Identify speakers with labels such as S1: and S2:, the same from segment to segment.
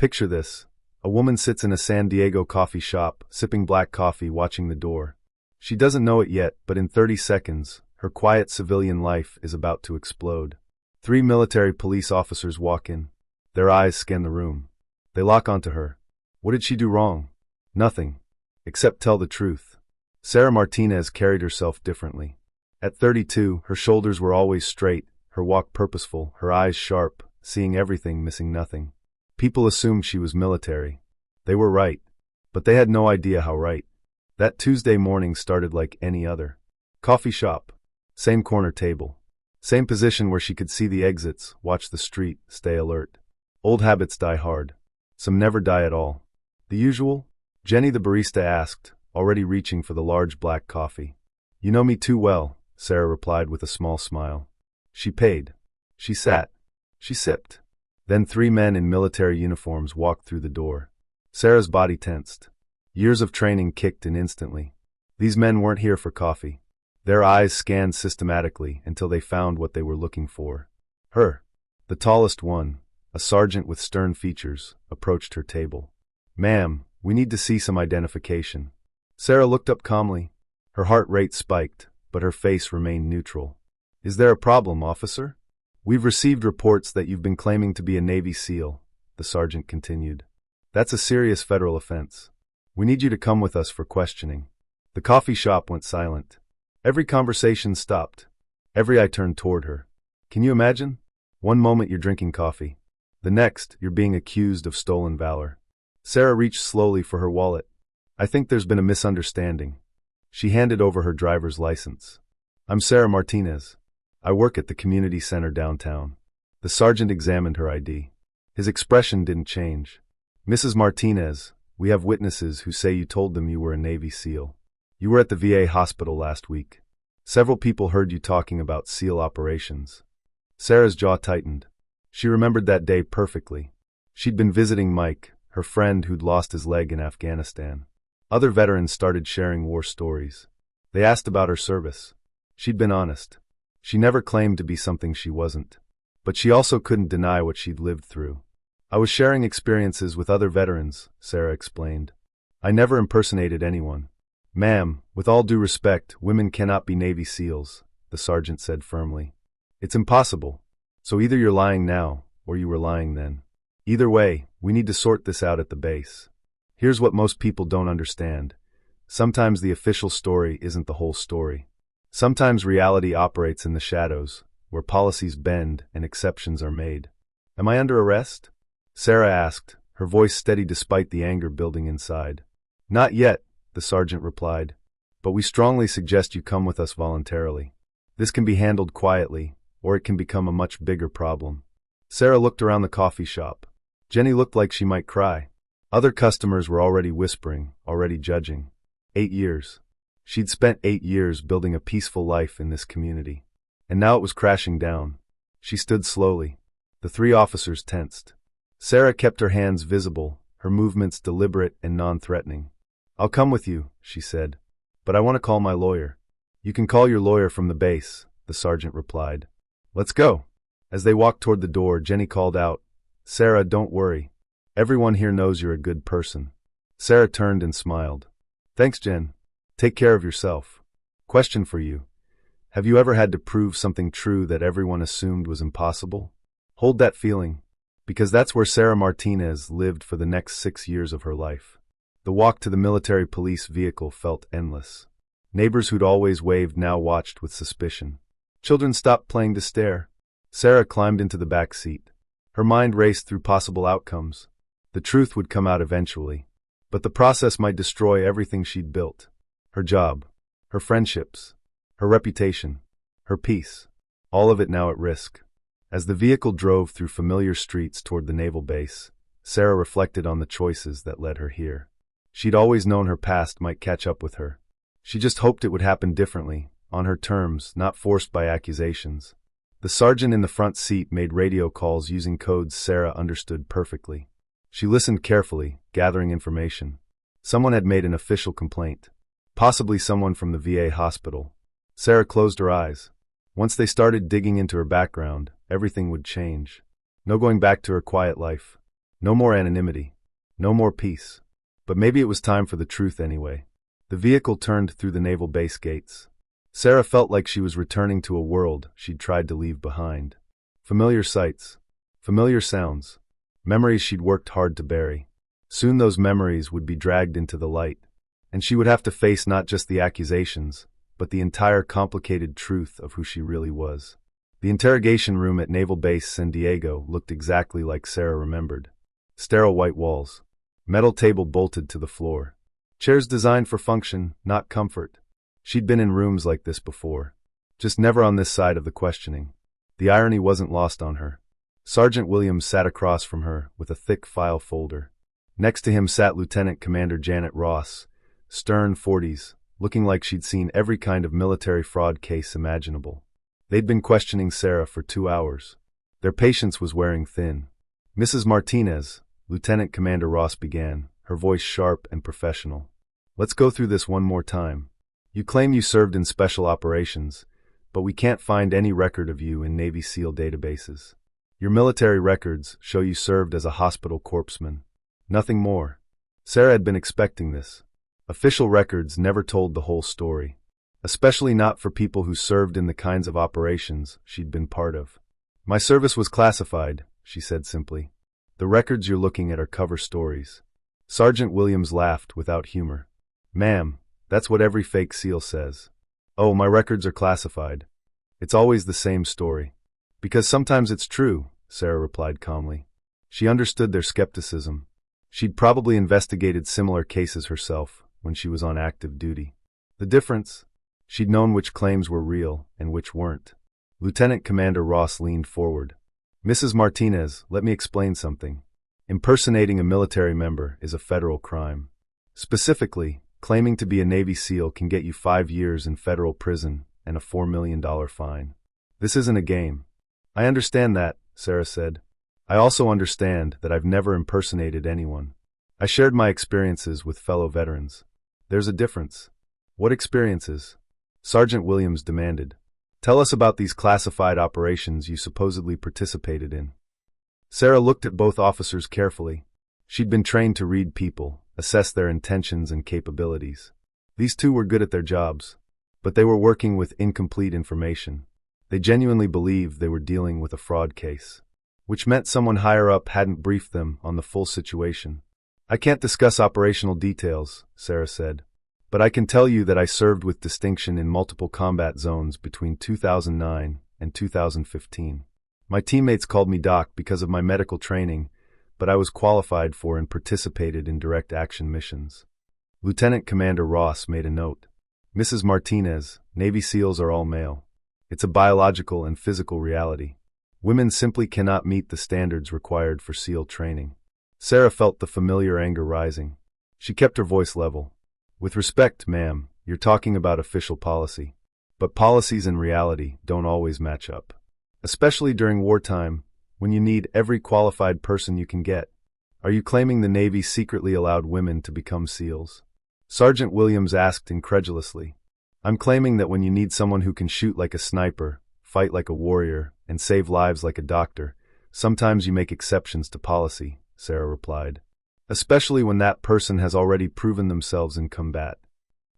S1: Picture this. A woman sits in a San Diego coffee shop, sipping black coffee, watching the door. She doesn't know it yet, but in 30 seconds, her quiet civilian life is about to explode. 3 military police officers walk in. Their eyes scan the room. They lock onto her. What did she do wrong? Nothing. Except tell the truth. Sarah Martinez carried herself differently. At 32, her shoulders were always straight, her walk purposeful, her eyes sharp, seeing everything, missing nothing. People assumed she was military. They were right. But they had no idea how right. That Tuesday morning started like any other. Coffee shop. Same corner table. Same position where she could see the exits, watch the street, stay alert. Old habits die hard. Some never die at all. The usual? Jenny the barista asked, already reaching for the large black coffee. You know me too well, Sarah replied with a small smile. She paid. She sat. She sipped. Then 3 men in military uniforms walked through the door. Sarah's body tensed. Years of training kicked in instantly. These men weren't here for coffee. Their eyes scanned systematically until they found what they were looking for. Her. The tallest one, a sergeant with stern features, approached her table. Ma'am, we need to see some identification. Sarah looked up calmly. Her heart rate spiked, but her face remained neutral. Is there a problem, officer? We've received reports that you've been claiming to be a Navy SEAL, the sergeant continued. That's a serious federal offense. We need you to come with us for questioning. The coffee shop went silent. Every conversation stopped. Every eye turned toward her. Can you imagine? One moment you're drinking coffee. The next, you're being accused of stolen valor. Sarah reached slowly for her wallet. I think there's been a misunderstanding. She handed over her driver's license. I'm Sarah Martinez. I work at the community center downtown. The sergeant examined her ID. His expression didn't change. Mrs. Martinez, we have witnesses who say you told them you were a Navy SEAL. You were at the VA hospital last week. Several people heard you talking about SEAL operations. Sarah's jaw tightened. She remembered that day perfectly. She'd been visiting Mike, her friend who'd lost his leg in Afghanistan. Other veterans started sharing war stories. They asked about her service. She'd been honest. She never claimed to be something she wasn't. But she also couldn't deny what she'd lived through. I was sharing experiences with other veterans, Sarah explained. I never impersonated anyone. Ma'am, with all due respect, women cannot be Navy SEALs, the sergeant said firmly. It's impossible. So either you're lying now, or you were lying then. Either way, we need to sort this out at the base. Here's what most people don't understand. Sometimes the official story isn't the whole story. Sometimes reality operates in the shadows, where policies bend and exceptions are made. Am I under arrest? Sarah asked, her voice steady despite the anger building inside. Not yet, the sergeant replied. But we strongly suggest you come with us voluntarily. This can be handled quietly, or it can become a much bigger problem. Sarah looked around the coffee shop. Jenny looked like she might cry. Other customers were already whispering, already judging. 8 years. She'd spent 8 years building a peaceful life in this community. And now it was crashing down. She stood slowly. The 3 officers tensed. Sarah kept her hands visible, her movements deliberate and non-threatening. I'll come with you, she said. But I want to call my lawyer. You can call your lawyer from the base, the sergeant replied. Let's go. As they walked toward the door, Jenny called out, Sarah, don't worry. Everyone here knows you're a good person. Sarah turned and smiled. Thanks, Jen. Take care of yourself. Question for you. Have you ever had to prove something true that everyone assumed was impossible? Hold that feeling, because that's where Sarah Martinez lived for the next 6 years of her life. The walk to the military police vehicle felt endless. Neighbors who'd always waved now watched with suspicion. Children stopped playing to stare. Sarah climbed into the back seat. Her mind raced through possible outcomes. The truth would come out eventually, but the process might destroy everything she'd built. Her job, her friendships, her reputation, her peace, all of it now at risk. As the vehicle drove through familiar streets toward the naval base, Sarah reflected on the choices that led her here. She'd always known her past might catch up with her. She just hoped it would happen differently, on her terms, not forced by accusations. The sergeant in the front seat made radio calls using codes Sarah understood perfectly. She listened carefully, gathering information. Someone had made an official complaint. Possibly someone from the VA hospital. Sarah closed her eyes. Once they started digging into her background, everything would change. No going back to her quiet life. No more anonymity. No more peace. But maybe it was time for the truth anyway. The vehicle turned through the naval base gates. Sarah felt like she was returning to a world she'd tried to leave behind. Familiar sights. Familiar sounds. Memories she'd worked hard to bury. Soon those memories would be dragged into the light, and she would have to face not just the accusations, but the entire complicated truth of who she really was. The interrogation room at Naval Base San Diego looked exactly like Sarah remembered. Sterile white walls. Metal table bolted to the floor. Chairs designed for function, not comfort. She'd been in rooms like this before. Just never on this side of the questioning. The irony wasn't lost on her. Sergeant Williams sat across from her with a thick file folder. Next to him sat Lieutenant Commander Janet Ross, stern 40s, looking like she'd seen every kind of military fraud case imaginable. They'd been questioning Sarah for 2 hours. Their patience was wearing thin. Mrs. Martinez, Lieutenant Commander Ross began, her voice sharp and professional. Let's go through this one more time. You claim you served in special operations, but we can't find any record of you in Navy SEAL databases. Your military records show you served as a hospital corpsman. Nothing more. Sarah had been expecting this. Official records never told the whole story, especially not for people who served in the kinds of operations she'd been part of. My service was classified, she said simply. The records you're looking at are cover stories. Sergeant Williams laughed without humor. Ma'am, that's what every fake SEAL says. Oh, my records are classified. It's always the same story. Because sometimes it's true, Sarah replied calmly. She understood their skepticism. She'd probably investigated similar cases herself when she was on active duty. The difference? She'd known which claims were real and which weren't. Lieutenant Commander Ross leaned forward. Mrs. Martinez, let me explain something. Impersonating a military member is a federal crime. Specifically, claiming to be a Navy SEAL can get you 5 years in federal prison and a $4 million fine. This isn't a game. I understand that, Sarah said. I also understand that I've never impersonated anyone. I shared my experiences with fellow veterans. There's a difference. What experiences? Sergeant Williams demanded. Tell us about these classified operations you supposedly participated in. Sarah looked at both officers carefully. She'd been trained to read people, assess their intentions and capabilities. These two were good at their jobs, but they were working with incomplete information. They genuinely believed they were dealing with a fraud case, which meant someone higher up hadn't briefed them on the full situation. I can't discuss operational details, Sarah said, but I can tell you that I served with distinction in multiple combat zones between 2009 and 2015. My teammates called me Doc because of my medical training, but I was qualified for and participated in direct action missions. Lieutenant Commander Ross made a note. Mrs. Martinez, Navy SEALs are all male. It's a biological and physical reality. Women simply cannot meet the standards required for SEAL training. Sarah felt the familiar anger rising. She kept her voice level. With respect, ma'am, you're talking about official policy. But policies and reality don't always match up. Especially during wartime, when you need every qualified person you can get. Are you claiming the Navy secretly allowed women to become SEALs? Sergeant Williams asked incredulously. I'm claiming that when you need someone who can shoot like a sniper, fight like a warrior, and save lives like a doctor, sometimes you make exceptions to policy, Sarah replied. Especially when that person has already proven themselves in combat.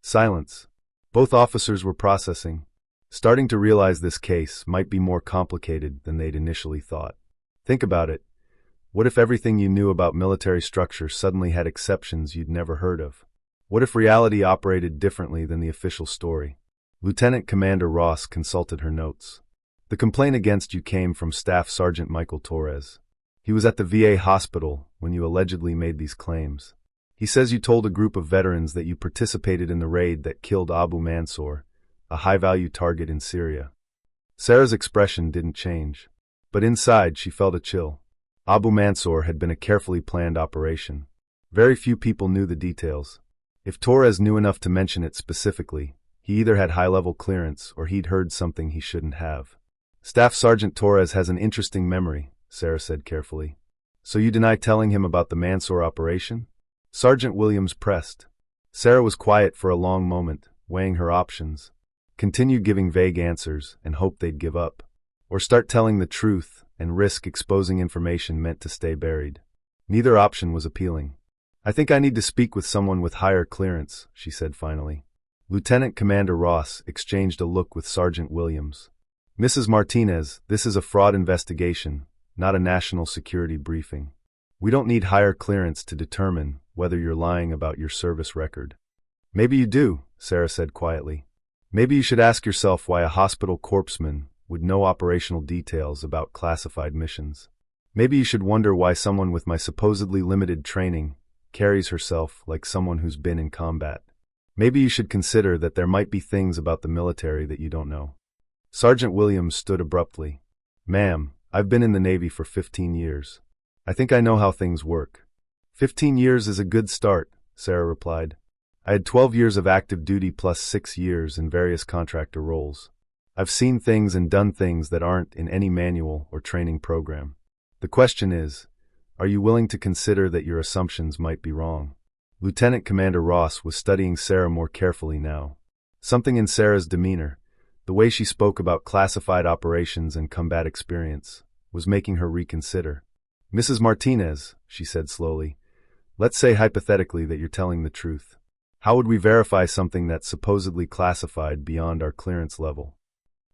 S1: Silence. Both officers were processing, starting to realize this case might be more complicated than they'd initially thought. Think about it. What if everything you knew about military structure suddenly had exceptions you'd never heard of? What if reality operated differently than the official story? Lieutenant Commander Ross consulted her notes. The complaint against you came from Staff Sergeant Michael Torres. He was at the VA hospital when you allegedly made these claims. He says you told a group of veterans that you participated in the raid that killed Abu Mansour, a high-value target in Syria. Sarah's expression didn't change, but inside she felt a chill. Abu Mansour had been a carefully planned operation. Very few people knew the details. If Torres knew enough to mention it specifically, he either had high-level clearance or he'd heard something he shouldn't have. Staff Sergeant Torres has an interesting memory, Sarah said carefully. So you deny telling him about the Mansour operation? Sergeant Williams pressed. Sarah was quiet for a long moment, weighing her options. Continue giving vague answers and hope they'd give up. Or start telling the truth and risk exposing information meant to stay buried. Neither option was appealing. I think I need to speak with someone with higher clearance, she said finally. Lieutenant Commander Ross exchanged a look with Sergeant Williams. Mrs. Martinez, this is a fraud investigation, not a national security briefing. We don't need higher clearance to determine whether you're lying about your service record. Maybe you do, Sarah said quietly. Maybe you should ask yourself why a hospital corpsman would know operational details about classified missions. Maybe you should wonder why someone with my supposedly limited training carries herself like someone who's been in combat. Maybe you should consider that there might be things about the military that you don't know. Sergeant Williams stood abruptly. Ma'am, I've been in the Navy for 15 years. I think I know how things work. 15 years is a good start, Sarah replied. I had 12 years of active duty plus 6 years in various contractor roles. I've seen things and done things that aren't in any manual or training program. The question is, are you willing to consider that your assumptions might be wrong? Lieutenant Commander Ross was studying Sarah more carefully now. Something in Sarah's demeanor, the way she spoke about classified operations and combat experience, was making her reconsider. Mrs. Martinez, she said slowly, let's say hypothetically that you're telling the truth. How would we verify something that's supposedly classified beyond our clearance level?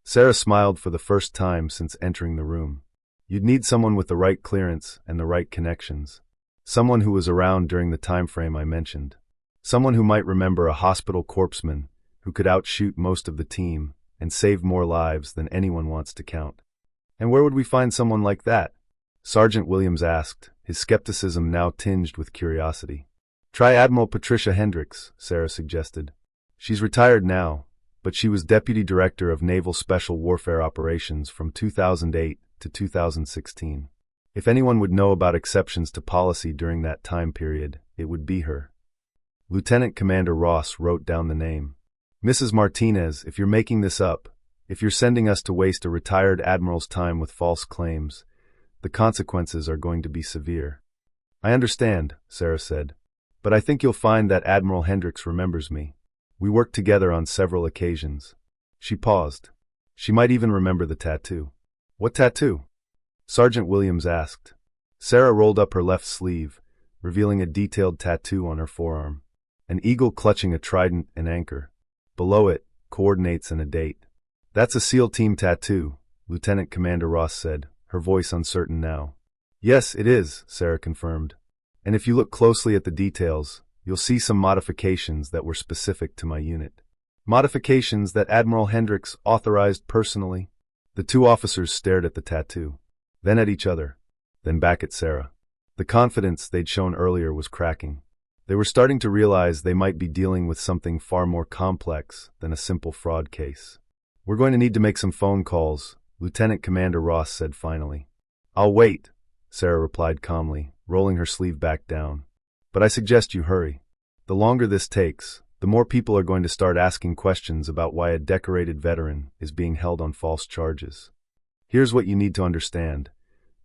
S1: Sarah smiled for the first time since entering the room. You'd need someone with the right clearance and the right connections. Someone who was around during the time frame I mentioned. Someone who might remember a hospital corpsman who could outshoot most of the team and save more lives than anyone wants to count. And where would we find someone like that? Sergeant Williams asked, his skepticism now tinged with curiosity. Try Admiral Patricia Hendricks, Sarah suggested. She's retired now, but she was Deputy Director of Naval Special Warfare Operations from 2008 to 2016. If anyone would know about exceptions to policy during that time period, it would be her. Lieutenant Commander Ross wrote down the name. Mrs. Martinez, if you're making this up, if you're sending us to waste a retired admiral's time with false claims, the consequences are going to be severe. I understand, Sarah said, but I think you'll find that Admiral Hendricks remembers me. We worked together on several occasions. She paused. She might even remember the tattoo. What tattoo? Sergeant Williams asked. Sarah rolled up her left sleeve, revealing a detailed tattoo on her forearm. An eagle clutching a trident and anchor. Below it, coordinates and a date. That's a SEAL team tattoo, Lieutenant Commander Ross said, her voice uncertain now. Yes, it is, Sarah confirmed. And if you look closely at the details, you'll see some modifications that were specific to my unit. Modifications that Admiral Hendricks authorized personally. The two officers stared at the tattoo, then at each other, then back at Sarah. The confidence they'd shown earlier was cracking. They were starting to realize they might be dealing with something far more complex than a simple fraud case. We're going to need to make some phone calls, Lieutenant Commander Ross said finally. I'll wait, Sarah replied calmly, rolling her sleeve back down. But I suggest you hurry. The longer this takes, the more people are going to start asking questions about why a decorated veteran is being held on false charges. Here's what you need to understand.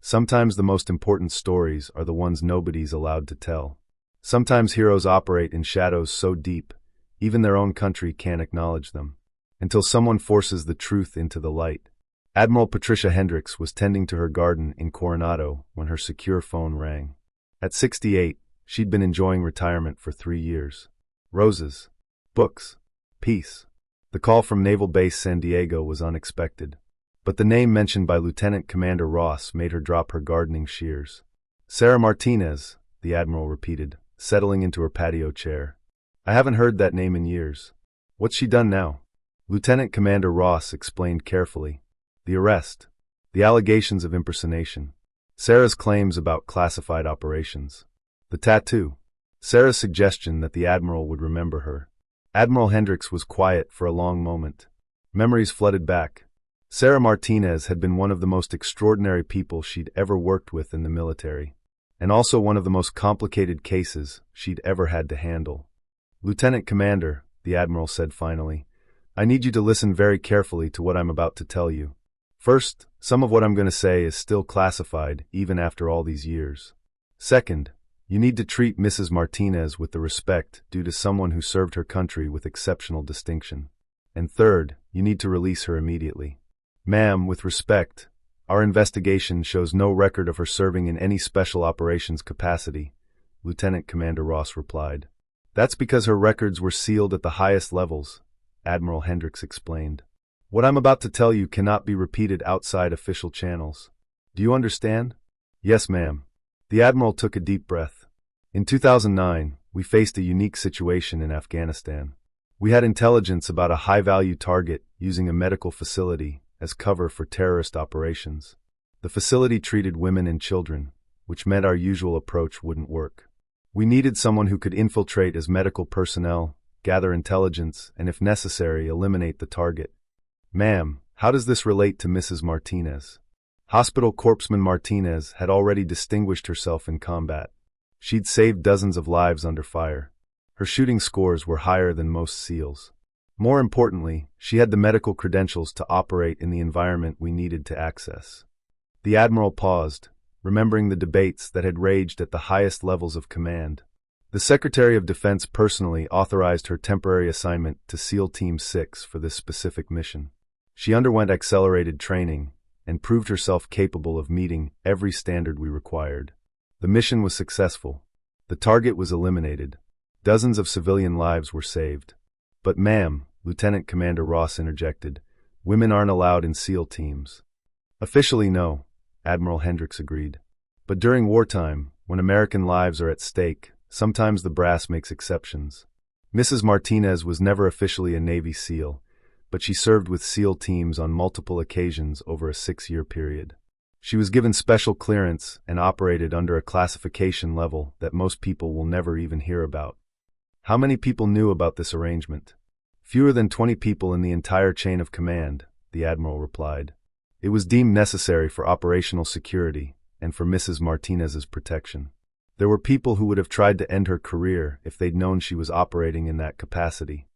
S1: Sometimes the most important stories are the ones nobody's allowed to tell. Sometimes heroes operate in shadows so deep, even their own country can't acknowledge them, until someone forces the truth into the light. Admiral Patricia Hendricks was tending to her garden in Coronado when her secure phone rang. At 68, she'd been enjoying retirement for 3 years. Roses, books, peace. The call from Naval Base San Diego was unexpected, but the name mentioned by Lieutenant Commander Ross made her drop her gardening shears. Sarah Martinez, the Admiral repeated, settling into her patio chair. I haven't heard that name in years. What's she done now? Lieutenant Commander Ross explained carefully. The arrest, the allegations of impersonation, Sarah's claims about classified operations, the tattoo, Sarah's suggestion that the Admiral would remember her. Admiral Hendricks was quiet for a long moment. Memories flooded back. Sarah Martinez had been one of the most extraordinary people she'd ever worked with in the military, and also one of the most complicated cases she'd ever had to handle. Lieutenant Commander, the Admiral said finally, I need you to listen very carefully to what I'm about to tell you. First, some of what I'm going to say is still classified even after all these years. Second, you need to treat Mrs. Martinez with the respect due to someone who served her country with exceptional distinction. And third, you need to release her immediately. Ma'am, with respect, Our investigation shows no record of her serving in any special operations capacity, Lieutenant Commander Ross replied. That's because her records were sealed at the highest levels, Admiral Hendricks explained. What I'm about to tell you cannot be repeated outside official channels. Do you understand? Yes, ma'am. The Admiral took a deep breath. In 2009, we faced a unique situation in Afghanistan. We had intelligence about a high-value target using a medical facility as cover for terrorist operations. The facility treated women and children, which meant our usual approach wouldn't work. We needed someone who could infiltrate as medical personnel, gather intelligence, and if necessary, eliminate the target. Ma'am, how does this relate to Mrs. Martinez? Hospital Corpsman Martinez had already distinguished herself in combat. She'd saved dozens of lives under fire. Her shooting scores were higher than most SEALs. More importantly, she had the medical credentials to operate in the environment we needed to access. The Admiral paused, remembering the debates that had raged at the highest levels of command. The Secretary of Defense personally authorized her temporary assignment to SEAL Team 6 for this specific mission. She underwent accelerated training and proved herself capable of meeting every standard we required. The mission was successful. The target was eliminated. Dozens of civilian lives were saved. But ma'am, Lieutenant Commander Ross interjected, women aren't allowed in SEAL teams. Officially no, Admiral Hendricks agreed. But during wartime, when American lives are at stake, sometimes the brass makes exceptions. Mrs. Martinez was never officially a Navy SEAL, but she served with SEAL teams on multiple occasions over a 6-year period. She was given special clearance and operated under a classification level that most people will never even hear about. How many people knew about this arrangement? Fewer than 20 people in the entire chain of command, the Admiral replied. It was deemed necessary for operational security and for Mrs. Martinez's protection. There were people who would have tried to end her career if they'd known she was operating in that capacity.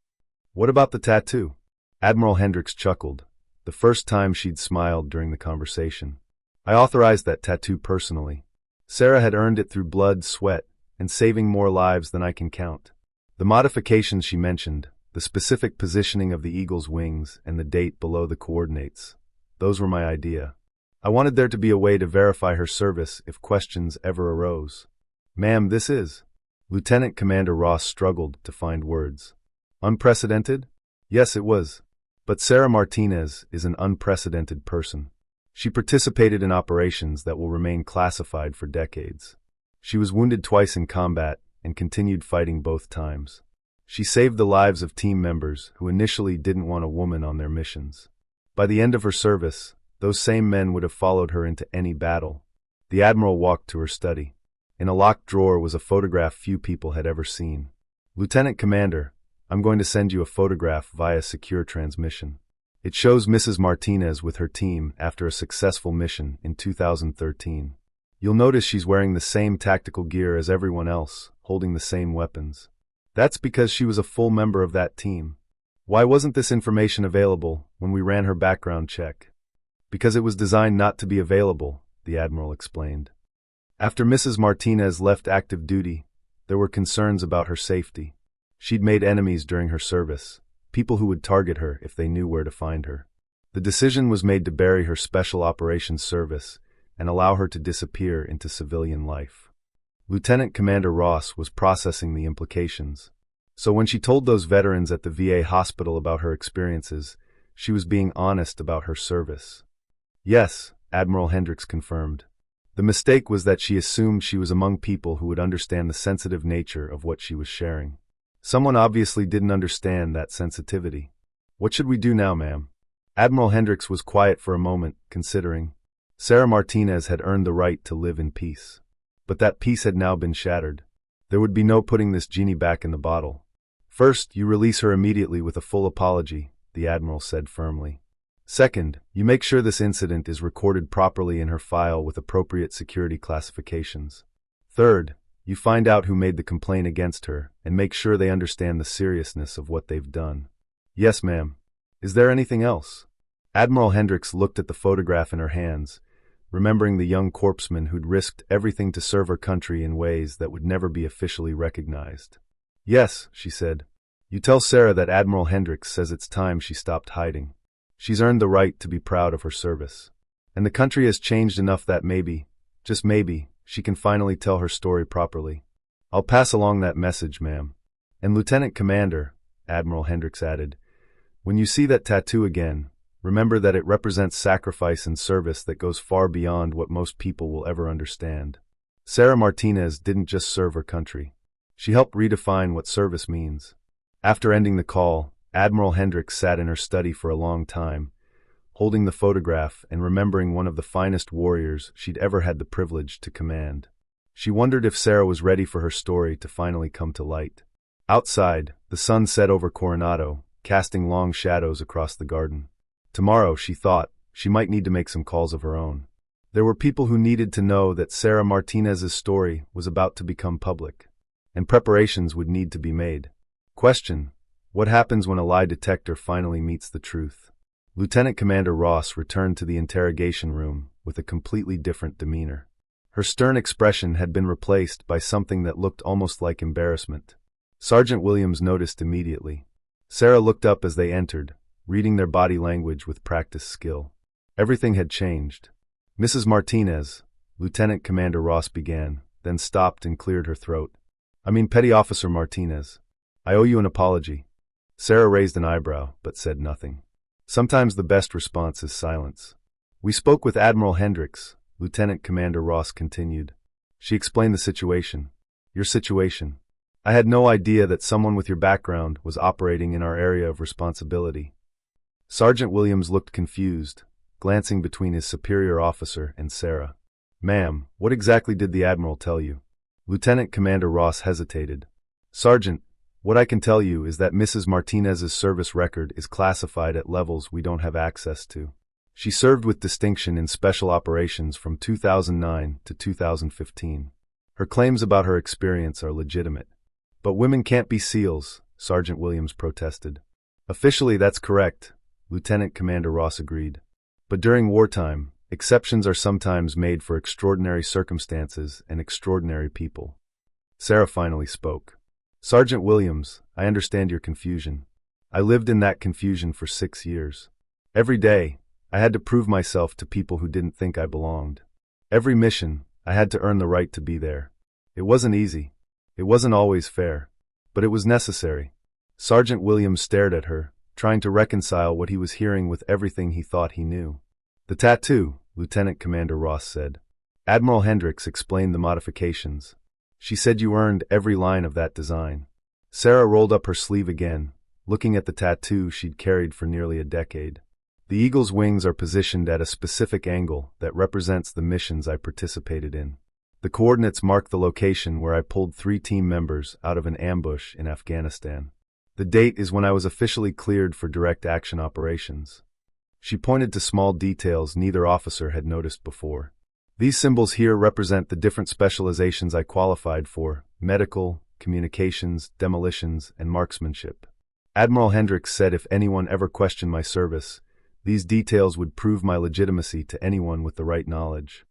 S1: What about the tattoo? Admiral Hendricks chuckled, the first time she'd smiled during the conversation. I authorized that tattoo personally. Sarah had earned it through blood, sweat, and saving more lives than I can count. The modifications she mentioned, the specific positioning of the eagle's wings, and the date below the coordinates, those were my idea. I wanted there to be a way to verify her service if questions ever arose. Ma'am, this is... Lieutenant Commander Ross struggled to find words. Unprecedented? Yes, it was. But Sarah Martinez is an unprecedented person. She participated in operations that will remain classified for decades. She was wounded twice in combat and continued fighting both times. She saved the lives of team members who initially didn't want a woman on their missions. By the end of her service, those same men would have followed her into any battle. The Admiral walked to her study. In a locked drawer was a photograph few people had ever seen. Lieutenant Commander, I'm going to send you a photograph via secure transmission. It shows Mrs. Martinez with her team after a successful mission in 2013. You'll notice she's wearing the same tactical gear as everyone else, holding the same weapons. That's because she was a full member of that team. Why wasn't this information available when we ran her background check? Because it was designed not to be available, the Admiral explained. After Mrs. Martinez left active duty, there were concerns about her safety. She'd made enemies during her service, people who would target her if they knew where to find her. The decision was made to bury her Special Operations Service and allow her to disappear into civilian life. Lieutenant Commander Ross was processing the implications. So when she told those veterans at the VA hospital about her experiences, she was being honest about her service. Yes, Admiral Hendricks confirmed. The mistake was that she assumed she was among people who would understand the sensitive nature of what she was sharing. Someone obviously didn't understand that sensitivity. What should we do now, ma'am? Admiral Hendricks was quiet for a moment, considering. Sarah Martinez had earned the right to live in peace. But that peace had now been shattered. There would be no putting this genie back in the bottle. First, you release her immediately with a full apology, the Admiral said firmly. Second, you make sure this incident is recorded properly in her file with appropriate security classifications. Third, you find out who made the complaint against her and make sure they understand the seriousness of what they've done. Yes, ma'am. Is there anything else? Admiral Hendricks looked at the photograph in her hands, remembering the young corpsman who'd risked everything to serve her country in ways that would never be officially recognized. Yes, she said. You tell Sarah that Admiral Hendricks says it's time she stopped hiding. She's earned the right to be proud of her service. And the country has changed enough that maybe, just maybe, she can finally tell her story properly. I'll pass along that message, ma'am. And Lieutenant Commander, Admiral Hendricks added, when you see that tattoo again, remember that it represents sacrifice and service that goes far beyond what most people will ever understand. Sarah Martinez didn't just serve her country. She helped redefine what service means. After ending the call, Admiral Hendricks sat in her study for a long time, holding the photograph and remembering one of the finest warriors she'd ever had the privilege to command. She wondered if Sarah was ready for her story to finally come to light. Outside, the sun set over Coronado, casting long shadows across the garden. Tomorrow, she thought, she might need to make some calls of her own. There were people who needed to know that Sarah Martinez's story was about to become public, and preparations would need to be made. Question: what happens when a lie detector finally meets the truth? Lieutenant Commander Ross returned to the interrogation room with a completely different demeanor. Her stern expression had been replaced by something that looked almost like embarrassment. Sergeant Williams noticed immediately. Sarah looked up as they entered, reading their body language with practiced skill. Everything had changed. Mrs. Martinez, Lieutenant Commander Ross began, then stopped and cleared her throat. I mean, Petty Officer Martinez. I owe you an apology. Sarah raised an eyebrow, but said nothing. Sometimes the best response is silence. We spoke with Admiral Hendricks, Lieutenant Commander Ross continued. She explained the situation. Your situation. I had no idea that someone with your background was operating in our area of responsibility. Sergeant Williams looked confused, glancing between his superior officer and Sarah. Ma'am, what exactly did the Admiral tell you? Lieutenant Commander Ross hesitated. Sergeant, what I can tell you is that Mrs. Martinez's service record is classified at levels we don't have access to. She served with distinction in special operations from 2009 to 2015. Her claims about her experience are legitimate. But women can't be SEALs, Sergeant Williams protested. Officially, that's correct, Lieutenant Commander Ross agreed. But during wartime, exceptions are sometimes made for extraordinary circumstances and extraordinary people. Sarah finally spoke. Sergeant Williams, I understand your confusion. I lived in that confusion for 6 years. Every day, I had to prove myself to people who didn't think I belonged. Every mission, I had to earn the right to be there. It wasn't easy. It wasn't always fair. But it was necessary. Sergeant Williams stared at her, trying to reconcile what he was hearing with everything he thought he knew. The tattoo, Lieutenant Commander Ross said. Admiral Hendricks explained the modifications. She said you earned every line of that design. Sarah rolled up her sleeve again, looking at the tattoo she'd carried for nearly a decade. The eagle's wings are positioned at a specific angle that represents the missions I participated in. The coordinates mark the location where I pulled 3 team members out of an ambush in Afghanistan. The date is when I was officially cleared for direct action operations. She pointed to small details neither officer had noticed before. These symbols here represent the different specializations I qualified for: medical, communications, demolitions, and marksmanship. Admiral Hendricks said if anyone ever questioned my service, these details would prove my legitimacy to anyone with the right knowledge.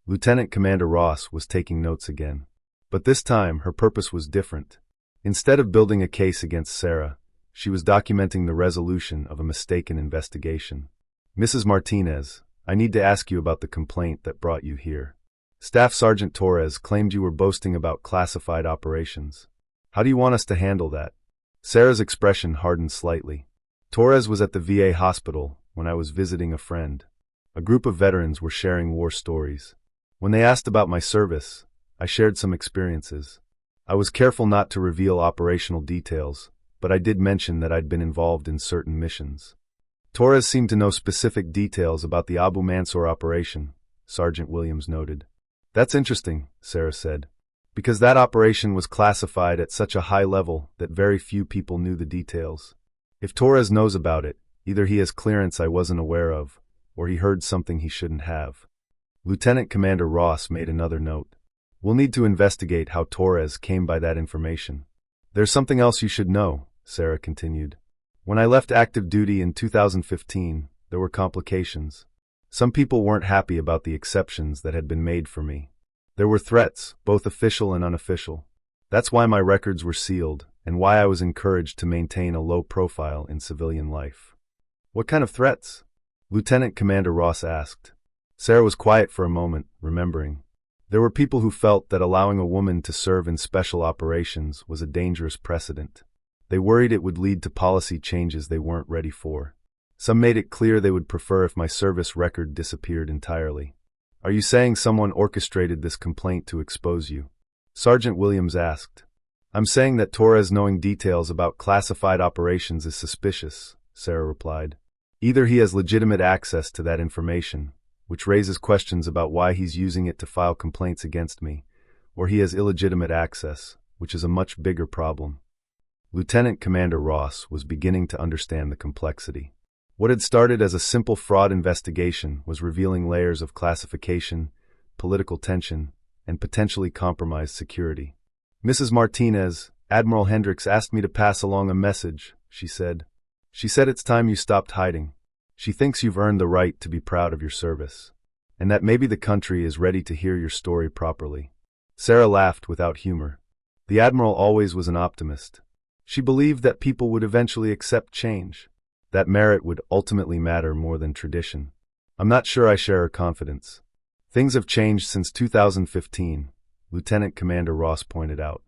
S1: Lieutenant Commander Ross was taking notes again. But this time, her purpose was different. Instead of building a case against Sarah, she was documenting the resolution of a mistaken investigation. Mrs. Martinez, I need to ask you about the complaint that brought you here. Staff Sergeant Torres claimed you were boasting about classified operations. How do you want us to handle that? Sarah's expression hardened slightly. Torres was at the VA hospital when I was visiting a friend. A group of veterans were sharing war stories. When they asked about my service, I shared some experiences. I was careful not to reveal operational details, but I did mention that I'd been involved in certain missions. Torres seemed to know specific details about the Abu Mansour operation, Sergeant Williams noted. That's interesting, Sarah said, because that operation was classified at such a high level that very few people knew the details. If Torres knows about it, either he has clearance I wasn't aware of, or he heard something he shouldn't have. Lieutenant Commander Ross made another note. We'll need to investigate how Torres came by that information. There's something else you should know, Sarah continued. When I left active duty in 2015, there were complications. Some people weren't happy about the exceptions that had been made for me. There were threats, both official and unofficial. That's why my records were sealed, and why I was encouraged to maintain a low profile in civilian life. What kind of threats? Lieutenant Commander Ross asked. Sarah was quiet for a moment, remembering. There were people who felt that allowing a woman to serve in special operations was a dangerous precedent. They worried it would lead to policy changes they weren't ready for. Some made it clear they would prefer if my service record disappeared entirely. Are you saying someone orchestrated this complaint to expose you? Sergeant Williams asked. I'm saying that Torres knowing details about classified operations is suspicious, Sarah replied. Either he has legitimate access to that information, which raises questions about why he's using it to file complaints against me, or he has illegitimate access, which is a much bigger problem. Lieutenant Commander Ross was beginning to understand the complexity. What had started as a simple fraud investigation was revealing layers of classification, political tension, and potentially compromised security. Mrs. Martinez, Admiral Hendricks asked me to pass along a message, she said. She said it's time you stopped hiding. She thinks you've earned the right to be proud of your service, and that maybe the country is ready to hear your story properly. Sarah laughed without humor. The Admiral always was an optimist. She believed that people would eventually accept change, that merit would ultimately matter more than tradition. I'm not sure I share her confidence. Things have changed since 2015, Lieutenant Commander Ross pointed out.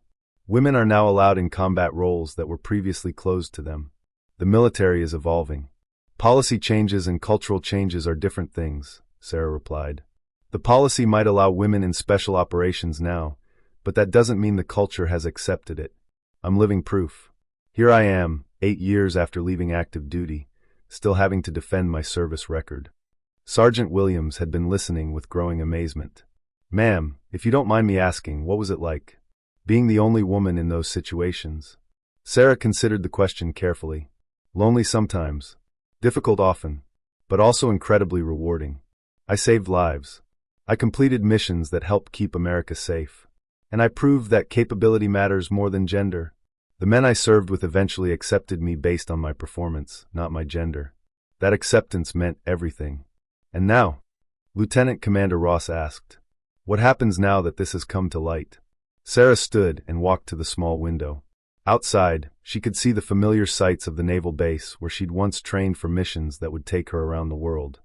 S1: Women are now allowed in combat roles that were previously closed to them. The military is evolving. Policy changes and cultural changes are different things, Sarah replied. The policy might allow women in special operations now, but that doesn't mean the culture has accepted it. I'm living proof. Here I am, 8 years after leaving active duty, still having to defend my service record. Sergeant Williams had been listening with growing amazement. Ma'am, if you don't mind me asking, what was it like, being the only woman in those situations? Sarah considered the question carefully. Lonely sometimes, difficult often, but also incredibly rewarding. I saved lives. I completed missions that helped keep America safe. And I proved that capability matters more than gender. The men I served with eventually accepted me based on my performance, not my gender. That acceptance meant everything. And now? Lieutenant Commander Ross asked. What happens now that this has come to light? Sarah stood and walked to the small window. Outside, she could see the familiar sights of the naval base where she'd once trained for missions that would take her around the world.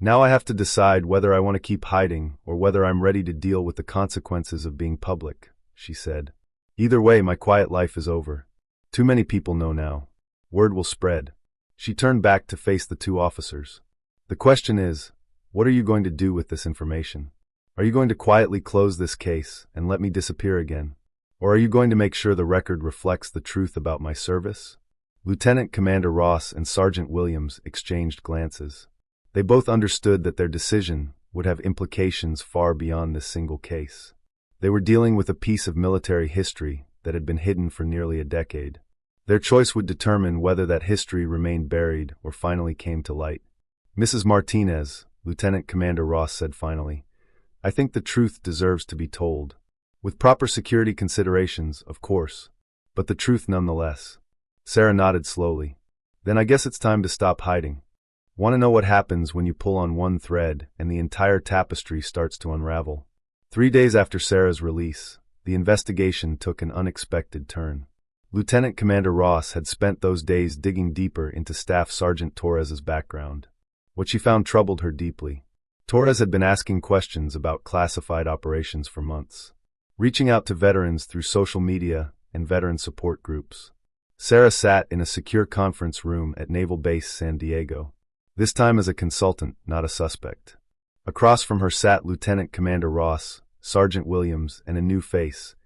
S1: Now I have to decide whether I want to keep hiding or whether I'm ready to deal with the consequences of being public, she said. Either way, my quiet life is over. Too many people know now. Word will spread. She turned back to face the two officers. The question is, what are you going to do with this information? Are you going to quietly close this case and let me disappear again? Or are you going to make sure the record reflects the truth about my service? Lieutenant Commander Ross and Sergeant Williams exchanged glances. They both understood that their decision would have implications far beyond this single case. They were dealing with a piece of military history that had been hidden for nearly a decade. Their choice would determine whether that history remained buried or finally came to light. Mrs. Martinez, Lieutenant Commander Ross said finally, I think the truth deserves to be told. With proper security considerations, of course, but the truth nonetheless. Sarah nodded slowly. Then I guess it's time to stop hiding. Want to know what happens when you pull on one thread and the entire tapestry starts to unravel? 3 days after Sarah's release, the investigation took an unexpected turn. Lieutenant Commander Ross had spent those days digging deeper into Staff Sergeant Torres's background. What she found troubled her deeply. Torres had been asking questions about classified operations for months, reaching out to veterans through social media and veteran support groups. Sarah sat in a secure conference room at Naval Base San Diego, this time as a consultant, not a suspect. Across from her sat Lieutenant Commander Ross, Sergeant Williams, and a new face,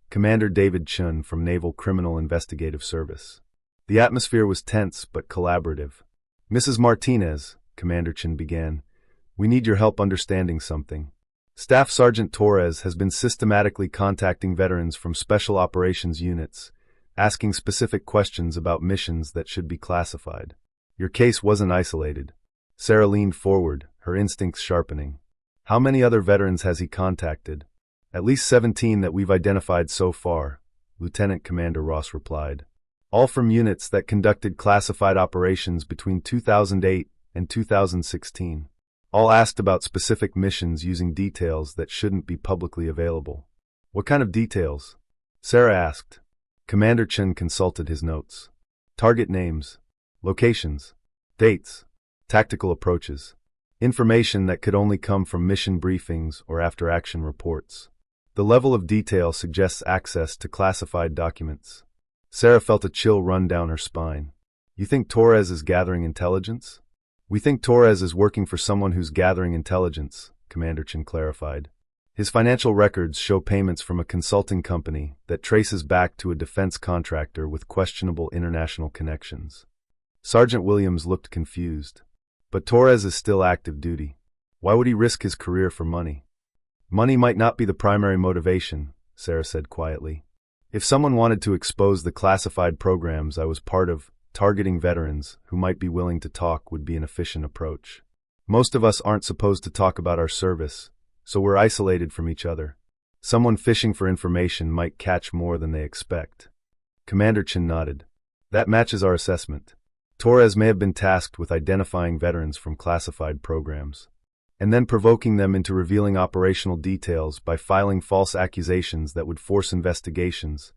S1: Commander David Chun from Naval Criminal Investigative Service. The atmosphere was tense but collaborative. Mrs. Martinez, Commander Chun began, we need your help understanding something. Staff Sergeant Torres has been systematically contacting veterans from Special Operations units, asking specific questions about missions that should be classified. Your case wasn't isolated. Sarah leaned forward, her instincts sharpening. How many other veterans has he contacted? At least 17 that we've identified so far, Lieutenant Commander Ross replied. All from units that conducted classified operations between 2008 and 2016. All asked about specific missions using details that shouldn't be publicly available. What kind of details? Sarah asked. Commander Chen consulted his notes. Target names, locations, dates, tactical approaches. Information that could only come from mission briefings or after-action reports. The level of detail suggests access to classified documents. Sarah felt a chill run down her spine. You think Torres is gathering intelligence? We think Torres is working for someone who's gathering intelligence, Commander Chin clarified. His financial records show payments from a consulting company that traces back to a defense contractor with questionable international connections. Sergeant Williams looked confused. But Torres is still active duty. Why would he risk his career for money? Money might not be the primary motivation, Sarah said quietly. If someone wanted to expose the classified programs I was part of, targeting veterans who might be willing to talk would be an efficient approach. Most of us aren't supposed to talk about our service, so we're isolated from each other. Someone fishing for information might catch more than they expect. Commander Chin nodded. That matches our assessment. Torres may have been tasked with identifying veterans from classified programs, and then provoking them into revealing operational details by filing false accusations that would force investigations,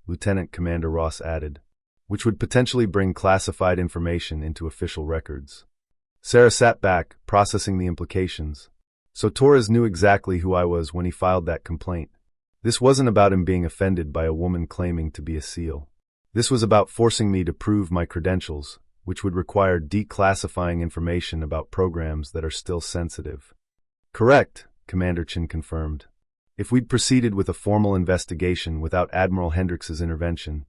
S1: Lieutenant Commander Ross added, which would potentially bring classified information into official records. Sarah sat back, processing the implications. So Torres knew exactly who I was when he filed that complaint. This wasn't about him being offended by a woman claiming to be a SEAL. This was about forcing me to prove my credentials, which would require declassifying information about programs that are still sensitive. Correct, Commander Chin confirmed. If we'd proceeded with a formal investigation without Admiral Hendrix's intervention,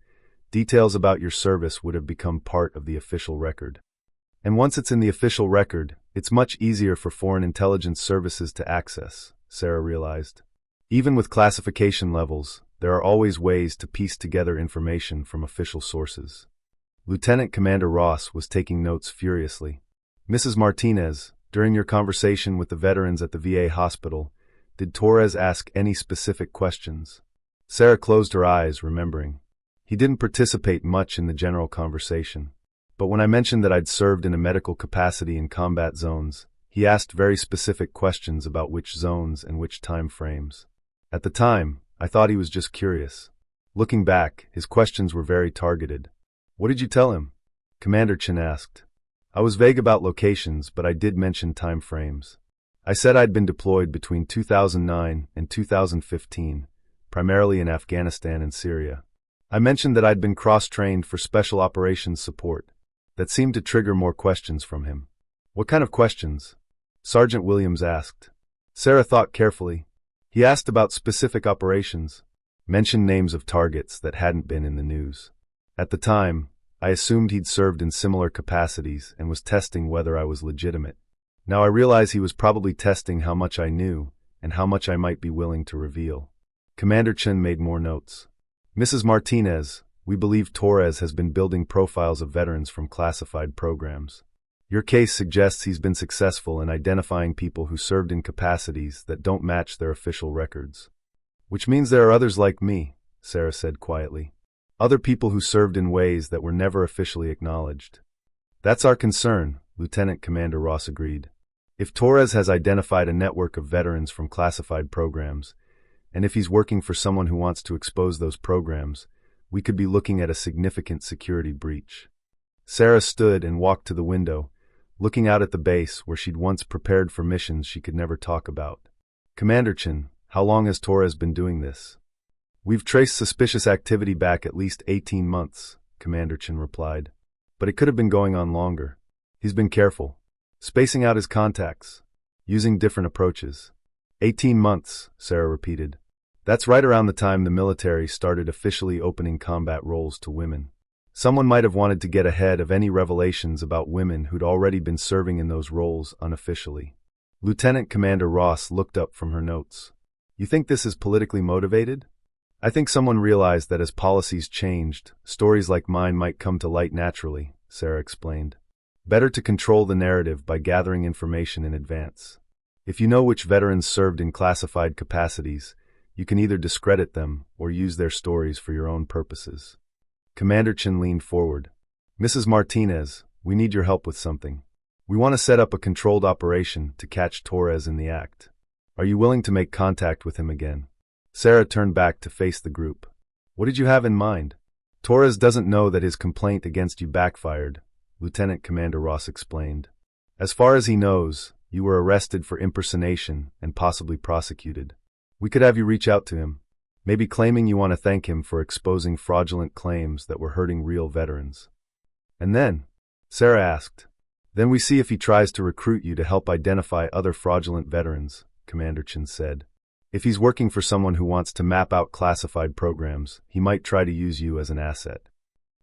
S1: details about your service would have become part of the official record. And once it's in the official record, it's much easier for foreign intelligence services to access, Sarah realized. Even with classification levels, there are always ways to piece together information from official sources. Lieutenant Commander Ross was taking notes furiously. Mrs. Martinez, during your conversation with the veterans at the VA hospital, did Torres ask any specific questions? Sarah closed her eyes, remembering. He didn't participate much in the general conversation. But when I mentioned that I'd served in a medical capacity in combat zones, he asked very specific questions about which zones and which time frames. At the time, I thought he was just curious. Looking back, his questions were very targeted. What did you tell him? Commander Chin asked. I was vague about locations, but I did mention time frames. I said I'd been deployed between 2009 and 2015, primarily in Afghanistan and Syria. I mentioned that I'd been cross-trained for special operations support. That seemed to trigger more questions from him. What kind of questions? Sergeant Williams asked. Sarah thought carefully. He asked about specific operations, mentioned names of targets that hadn't been in the news. At the time, I assumed he'd served in similar capacities and was testing whether I was legitimate. Now I realize he was probably testing how much I knew and how much I might be willing to reveal. Commander Chin made more notes. Mrs. Martinez, we believe Torres has been building profiles of veterans from classified programs. Your case suggests he's been successful in identifying people who served in capacities that don't match their official records. Which means there are others like me, Sarah said quietly. Other people who served in ways that were never officially acknowledged. That's our concern, Lieutenant Commander Ross agreed. If Torres has identified a network of veterans from classified programs, and if he's working for someone who wants to expose those programs, we could be looking at a significant security breach. Sarah stood and walked to the window, looking out at the base where she'd once prepared for missions she could never talk about. Commander Chin, how long has Torres been doing this? We've traced suspicious activity back at least 18 months, Commander Chin replied. But it could have been going on longer. He's been careful, spacing out his contacts, using different approaches. 18 months, Sarah repeated. That's right around the time the military started officially opening combat roles to women. Someone might have wanted to get ahead of any revelations about women who'd already been serving in those roles unofficially. Lieutenant Commander Ross looked up from her notes. You think this is politically motivated? I think someone realized that as policies changed, stories like mine might come to light naturally, Sarah explained. Better to control the narrative by gathering information in advance. If you know which veterans served in classified capacities, you can either discredit them or use their stories for your own purposes. Commander Chin leaned forward. Mrs. Martinez, we need your help with something. We want to set up a controlled operation to catch Torres in the act. Are you willing to make contact with him again? Sarah turned back to face the group. What did you have in mind? Torres doesn't know that his complaint against you backfired, Lieutenant Commander Ross explained. As far as he knows, You were arrested for impersonation and possibly prosecuted. We could have you reach out to him, maybe claiming you want to thank him for exposing fraudulent claims that were hurting real veterans." "And then?" Sarah asked. "Then we see if he tries to recruit you to help identify other fraudulent veterans," Commander Chin said. "If he's working for someone who wants to map out classified programs, he might try to use you as an asset."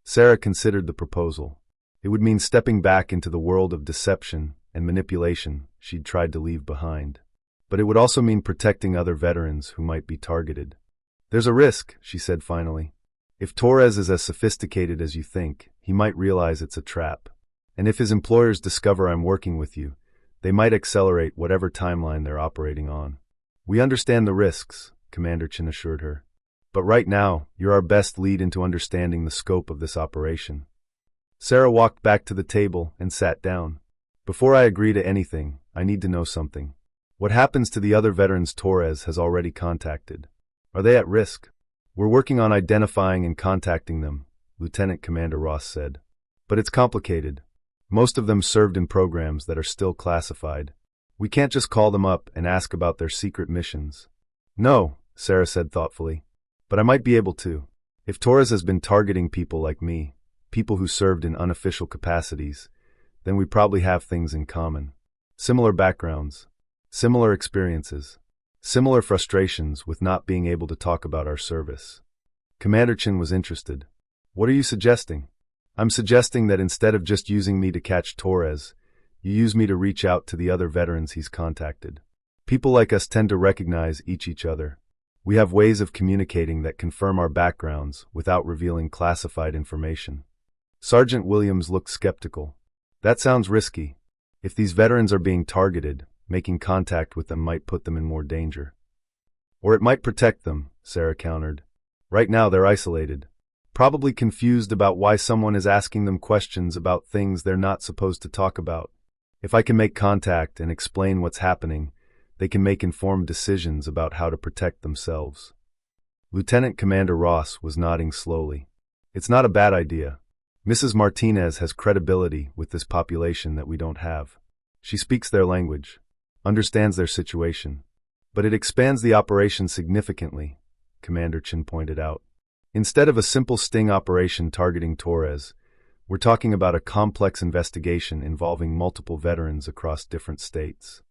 S1: Sarah considered the proposal. It would mean stepping back into the world of deception and manipulation she'd tried to leave behind. But it would also mean protecting other veterans who might be targeted. "There's a risk," she said finally. "If Torres is as sophisticated as you think, he might realize it's a trap. And if his employers discover I'm working with you, they might accelerate whatever timeline they're operating on." "We understand the risks," Commander Chin assured her. "But right now, you're our best lead into understanding the scope of this operation." Sarah walked back to the table and sat down. "Before I agree to anything, I need to know something. What happens to the other veterans Torres has already contacted? Are they at risk?" "We're working on identifying and contacting them," Lieutenant Commander Ross said. "But it's complicated. Most of them served in programs that are still classified. We can't just call them up and ask about their secret missions." "No," Sarah said thoughtfully. "But I might be able to. If Torres has been targeting people like me, people who served in unofficial capacities, then we probably have things in common. Similar backgrounds, similar experiences, similar frustrations with not being able to talk about our service." Commander Chin was interested. "What are you suggesting?" "I'm suggesting that instead of just using me to catch Torres, you use me to reach out to the other veterans he's contacted. People like us tend to recognize each other. We have ways of communicating that confirm our backgrounds without revealing classified information." Sergeant Williams looked skeptical. "That sounds risky. If these veterans are being targeted, making contact with them might put them in more danger." "Or it might protect them," Sarah countered. "Right now they're isolated, probably confused about why someone is asking them questions about things they're not supposed to talk about. If I can make contact and explain what's happening, they can make informed decisions about how to protect themselves." Lieutenant Commander Ross was nodding slowly. "It's not a bad idea. Mrs. Martinez has credibility with this population that we don't have. She speaks their language, understands their situation. But it expands the operation significantly," Commander Chin pointed out. "Instead of a simple sting operation targeting Torres, we're talking about a complex investigation involving multiple veterans across different states."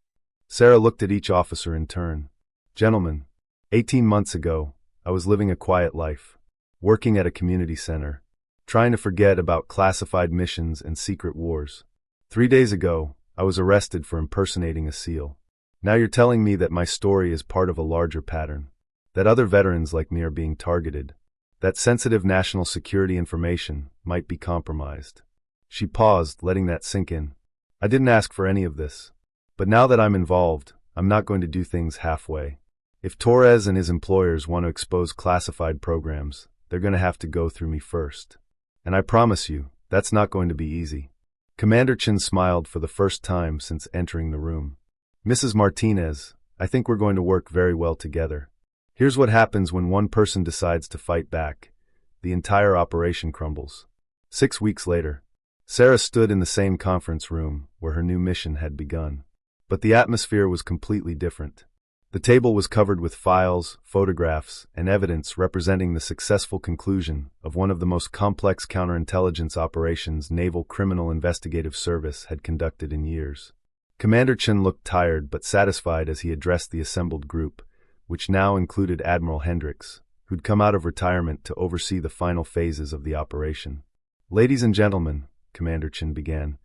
S1: Sarah looked at each officer in turn. "Gentlemen, 18 months ago, I was living a quiet life, working at a community center, trying to forget about classified missions and secret wars. 3 days ago, I was arrested for impersonating a SEAL. Now you're telling me that my story is part of a larger pattern, that other veterans like me are being targeted, that sensitive national security information might be compromised." She paused, letting that sink in. "I didn't ask for any of this. But now that I'm involved, I'm not going to do things halfway. If Torres and his employers want to expose classified programs, they're going to have to go through me first. And I promise you, that's not going to be easy." Commander Chin smiled for the first time since entering the room. "Mrs. Martinez, I think we're going to work very well together. Here's what happens when one person decides to fight back. The entire operation crumbles." 6 weeks later, Sarah stood in the same conference room where her new mission had begun. But the atmosphere was completely different. The table was covered with files, photographs, and evidence representing the successful conclusion of one of the most complex counterintelligence operations Naval Criminal Investigative Service had conducted in years. Commander Chin looked tired but satisfied as he addressed the assembled group, which now included Admiral Hendricks, who'd come out of retirement to oversee the final phases of the operation. "Ladies and gentlemen," Commander Chin began,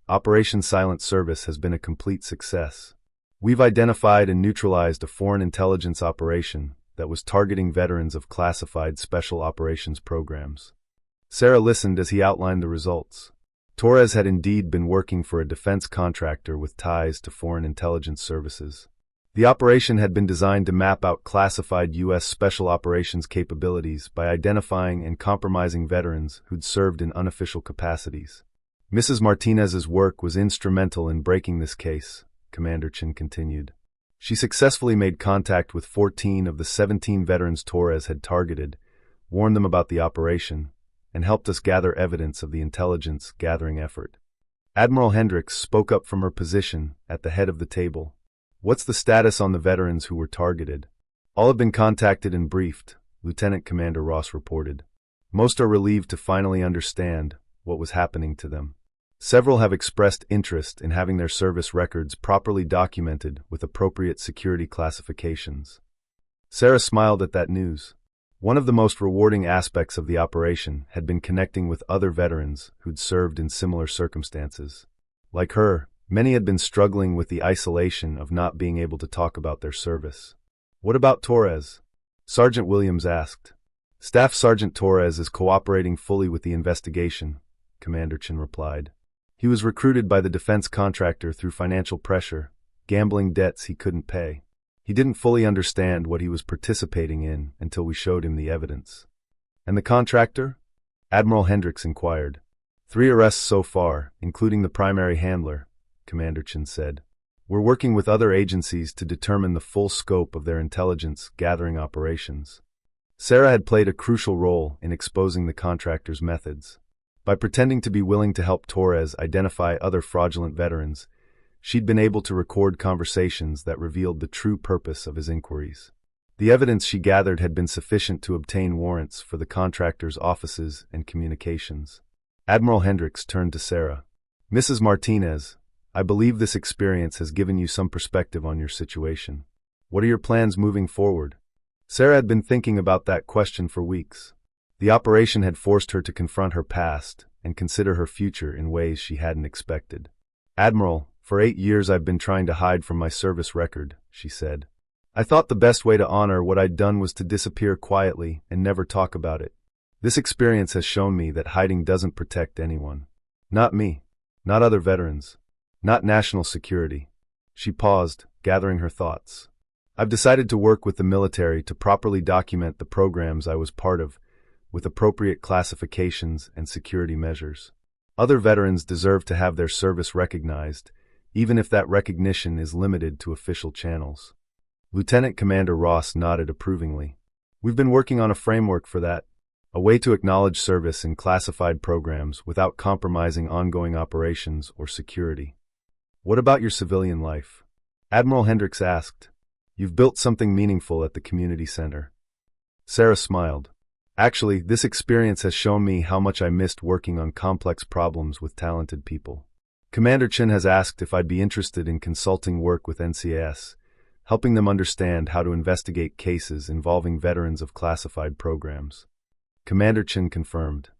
S1: "Operation Silent Service has been a complete success. We've identified and neutralized a foreign intelligence operation that was targeting veterans of classified special operations programs." Sarah listened as he outlined the results. Torres had indeed been working for a defense contractor with ties to foreign intelligence services. The operation had been designed to map out classified U.S. special operations capabilities by identifying and compromising veterans who'd served in unofficial capacities. Mrs. Martinez's work was instrumental in breaking this case, Commander Chin continued. She successfully made contact with 14 of the 17 veterans Torres had targeted, warned them about the operation, and helped us gather evidence of the intelligence gathering effort. Admiral Hendricks spoke up from her position at the head of the table. What's the status on the veterans who were targeted? All have been contacted and briefed, Lieutenant Commander Ross reported. Most are relieved to finally understand what was happening to them. Several have expressed interest in having their service records properly documented with appropriate security classifications. Sarah smiled at that news. One of the most rewarding aspects of the operation had been connecting with other veterans who'd served in similar circumstances. Like her, many had been struggling with the isolation of not being able to talk about their service. What about Torres? Sergeant Williams asked. Staff Sergeant Torres is cooperating fully with the investigation, Commander Chin replied. He was recruited by the defense contractor through financial pressure, gambling debts he couldn't pay. He didn't fully understand what he was participating in until we showed him the evidence. And the contractor? Admiral Hendricks inquired. 3 arrests so far, including the primary handler, Commander Chin said. We're working with other agencies to determine the full scope of their intelligence gathering operations. Sarah had played a crucial role in exposing the contractor's methods. By pretending to be willing to help Torres identify other fraudulent veterans, she'd been able to record conversations that revealed the true purpose of his inquiries. The evidence she gathered had been sufficient to obtain warrants for the contractor's offices and communications. Admiral Hendricks turned to Sarah. Mrs. Martinez, I believe this experience has given you some perspective on your situation. What are your plans moving forward? Sarah had been thinking about that question for weeks. The operation had forced her to confront her past and consider her future in ways she hadn't expected. Admiral, for 8 years I've been trying to hide from my service record, she said. I thought the best way to honor what I'd done was to disappear quietly and never talk about it. This experience has shown me that hiding doesn't protect anyone. Not me. Not other veterans. Not national security. She paused, gathering her thoughts. I've decided to work with the military to properly document the programs I was part of, with appropriate classifications and security measures. Other veterans deserve to have their service recognized, even if that recognition is limited to official channels. Lieutenant Commander Ross nodded approvingly. We've been working on a framework for that, a way to acknowledge service in classified programs without compromising ongoing operations or security. What about your civilian life? Admiral Hendricks asked. You've built something meaningful at the community center. Sarah smiled. Actually, this experience has shown me how much I missed working on complex problems with talented people. Commander Chin has asked if I'd be interested in consulting work with NCIS, helping them understand how to investigate cases involving veterans of classified programs. Commander Chin confirmed.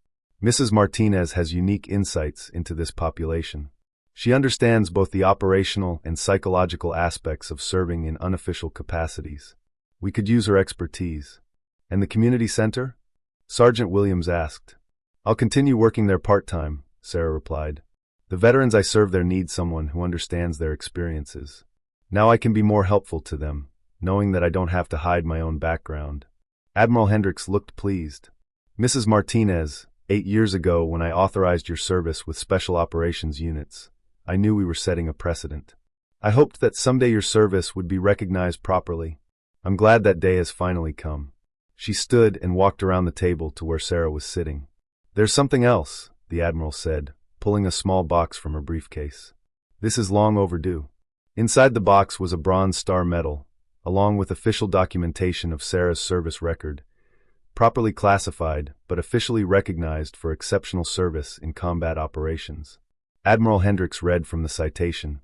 S1: Mrs. Martinez has unique insights into this population. She understands both the operational and psychological aspects of serving in unofficial capacities. We could use her expertise. And the community center? Sergeant Williams asked. I'll continue working there part-time, Sarah replied. The veterans I serve there need someone who understands their experiences. Now I can be more helpful to them, knowing that I don't have to hide my own background. Admiral Hendricks looked pleased. Mrs. Martinez, 8 years ago when I authorized your service with Special Operations Units, I knew we were setting a precedent. I hoped that someday your service would be recognized properly. I'm glad that day has finally come. She stood and walked around the table to where Sarah was sitting. There's something else, the Admiral said, pulling a small box from her briefcase. This is long overdue. Inside the box was a Bronze Star medal, along with official documentation of Sarah's service record, properly classified but officially recognized for exceptional service in combat operations. Admiral Hendricks read from the citation.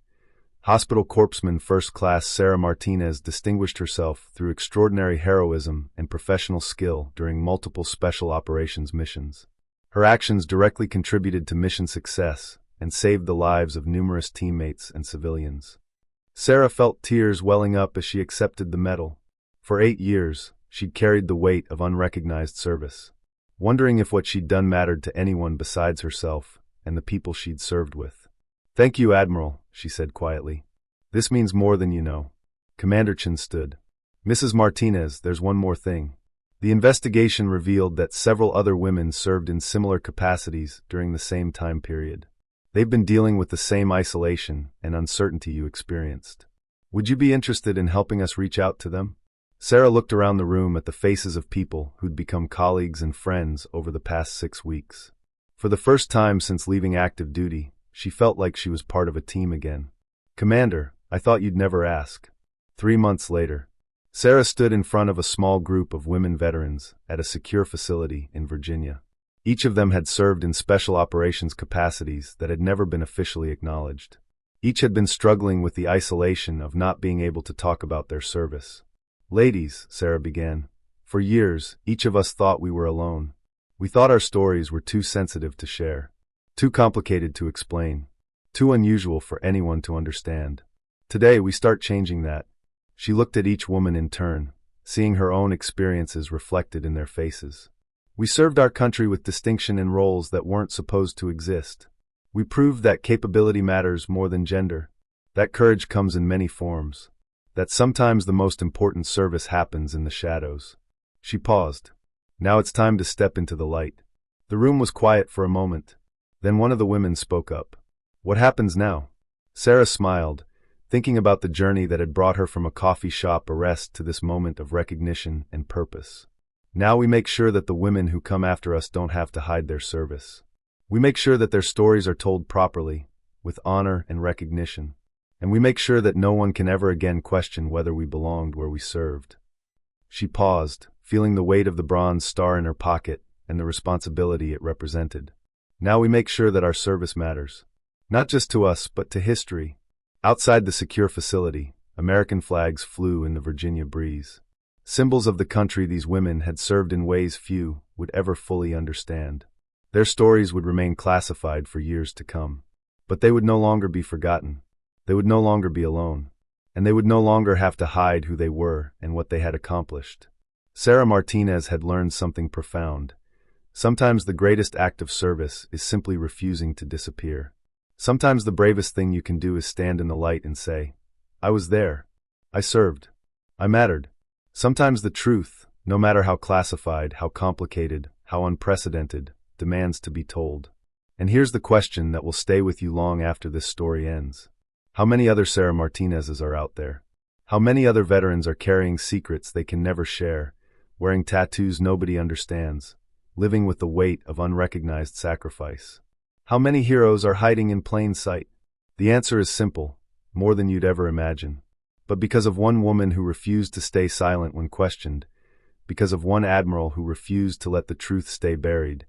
S1: Hospital Corpsman First Class Sarah Martinez distinguished herself through extraordinary heroism and professional skill during multiple special operations missions. Her actions directly contributed to mission success and saved the lives of numerous teammates and civilians. Sarah felt tears welling up as she accepted the medal. For 8 years, she'd carried the weight of unrecognized service, wondering if what she'd done mattered to anyone besides herself and the people she'd served with. Thank you, Admiral, she said quietly. This means more than you know. Commander Chin stood. Mrs. Martinez, there's one more thing. The investigation revealed that several other women served in similar capacities during the same time period. They've been dealing with the same isolation and uncertainty you experienced. Would you be interested in helping us reach out to them? Sarah looked around the room at the faces of people who'd become colleagues and friends over the past 6 weeks. For the first time since leaving active duty, She felt like she was part of a team again. "Commander, I thought you'd never ask." 3 months later, Sarah stood in front of a small group of women veterans at a secure facility in Virginia. Each of them had served in special operations capacities that had never been officially acknowledged. Each had been struggling with the isolation of not being able to talk about their service. "Ladies," Sarah began, "for years, each of us thought we were alone. We thought our stories were too sensitive to share, too complicated to explain, too unusual for anyone to understand. Today, we start changing that." She looked at each woman in turn, seeing her own experiences reflected in their faces. "We served our country with distinction in roles that weren't supposed to exist. We proved that capability matters more than gender, that courage comes in many forms, that sometimes the most important service happens in the shadows." She paused. "Now it's time to step into the light." The room was quiet for a moment. Then one of the women spoke up. "What happens now?" Sarah smiled, thinking about the journey that had brought her from a coffee shop arrest to this moment of recognition and purpose. "Now we make sure that the women who come after us don't have to hide their service. We make sure that their stories are told properly, with honor and recognition. And we make sure that no one can ever again question whether we belonged where we served." She paused, feeling the weight of the bronze star in her pocket and the responsibility it represented. "Now we make sure that our service matters. Not just to us, but to history." Outside the secure facility, American flags flew in the Virginia breeze. Symbols of the country these women had served in ways few would ever fully understand. Their stories would remain classified for years to come. But they would no longer be forgotten. They would no longer be alone. And they would no longer have to hide who they were and what they had accomplished. Sarah Martinez had learned something profound. Sometimes the greatest act of service is simply refusing to disappear. Sometimes the bravest thing you can do is stand in the light and say, "I was there. I served. I mattered." Sometimes the truth, no matter how classified, how complicated, how unprecedented, demands to be told. And here's the question that will stay with you long after this story ends. How many other Sarah Martinezes are out there? How many other veterans are carrying secrets they can never share, wearing tattoos nobody understands, living with the weight of unrecognized sacrifice? How many heroes are hiding in plain sight? The answer is simple, more than you'd ever imagine. But because of one woman who refused to stay silent when questioned, because of one admiral who refused to let the truth stay buried,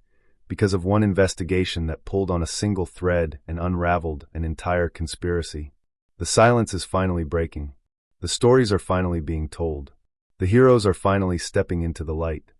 S1: because of one investigation that pulled on a single thread and unraveled an entire conspiracy, the silence is finally breaking. The stories are finally being told. The heroes are finally stepping into the light.